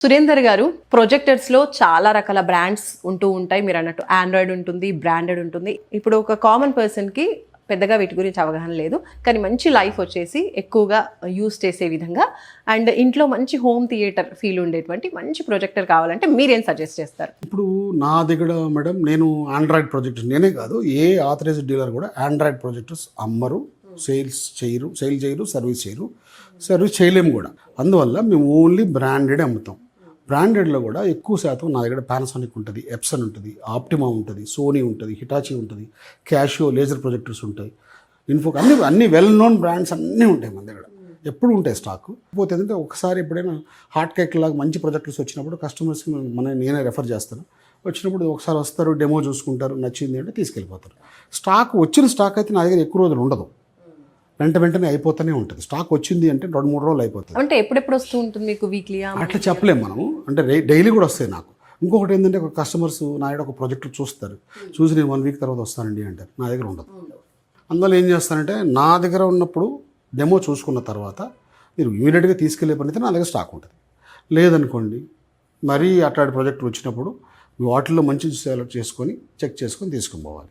సురేందర్ గారు, ప్రొజెక్టర్స్‌లో చాలా రకాల బ్రాండ్స్ ఉంటూ ఉంటాయి. మీరన్నట్టు ఆండ్రాయిడ్ ఉంటుంది, బ్రాండెడ్ ఉంటుంది. ఇప్పుడు ఒక కామన్ పర్సన్‌కి పెద్దగా వీటి గురించి అవగాహన లేదు. కానీ మంచి లైఫ్ వచ్చేసి ఎక్కువగా యూజ్ చేసే విధంగా అండ్ ఇంట్లో మంచి హోమ్ థియేటర్ ఫీల్ ఉండేటువంటి మంచి ప్రొజెక్టర్ కావాలంటే మీరేం సజెస్ట్ చేస్తారు? ఇప్పుడు నా దగ్గర మేడం నేను ఆండ్రాయిడ్ ప్రొజెక్టర్స్ నేనే కాదు, ఏ ఆథరైజ్డ్ డీలర్ కూడా ఆండ్రాయిడ్ ప్రొజెక్టర్స్ అమ్మరు, సేల్ చేయరు, సర్వీస్ చేయలేము కూడా. అందువల్ల మేము ఓన్లీ బ్రాండెడ్ అమ్ముతాం. బ్రాండెడ్లో కూడా ఎక్కువ శాతం నా దగ్గర పానాసోనిక్ ఉంటుంది, ఎప్సన్ ఉంటుంది, ఆప్టిమా ఉంటుంది, సోనీ ఉంటుంది, హిటాచీ ఉంటుంది, క్యాషియో లేజర్ ప్రొజెక్టర్స్ ఉంటాయి, ఇన్ఫోక్ అన్ని వెల్ నోన్ బ్రాండ్స్ అన్నీ ఉంటాయి మన దగ్గర. ఎప్పుడు ఉంటాయి స్టాక్. పోతే ఏంటంటే ఒకసారి ఎప్పుడైనా హాట్ కేక్ లాగా మంచి ప్రొజెక్టర్స్ వచ్చినప్పుడు కస్టమర్స్కి నేనే రెఫర్ చేస్తాను. వచ్చినప్పుడు ఒకసారి వస్తారు, డెమో చూసుకుంటారు, నచ్చింది అంటే తీసుకెళ్ళిపోతారు. వచ్చిన స్టాక్ అయితే నా దగ్గర ఎక్కువ రోజులు ఉండదు, వెంటనే అయిపోతూనే ఉంటుంది. స్టాక్ వచ్చింది అంటే 2-3 రోజులు అయిపోతుంది. అంటే ఎప్పుడెప్పుడు వస్తూ ఉంటుంది మీకు? వీక్లీ అట్లా చెప్పలేము మనము. అంటే డైలీ కూడా వస్తాయి నాకు. ఇంకొకటి ఏంటంటే ఒక కస్టమర్స్ నా దగ్గర ఒక ప్రొజెక్టర్ చూసి నేను 1 వీక్ తర్వాత వస్తానండి అంటారు. నా దగ్గర ఉండదు. అందువల్ల ఏం చేస్తానంటే నా దగ్గర ఉన్నప్పుడు డెమో చూసుకున్న తర్వాత మీరు ఇమీడియట్గా తీసుకెళ్ళే పని అయితే నా దగ్గర స్టాక్ ఉంటుంది. లేదనుకోండి, మరీ అట్లాంటి ప్రొజెక్టర్ వచ్చినప్పుడు వాటిల్లో మంచి సెలెక్ట్ చేసుకొని చెక్ చేసుకొని తీసుకొని పోవాలి.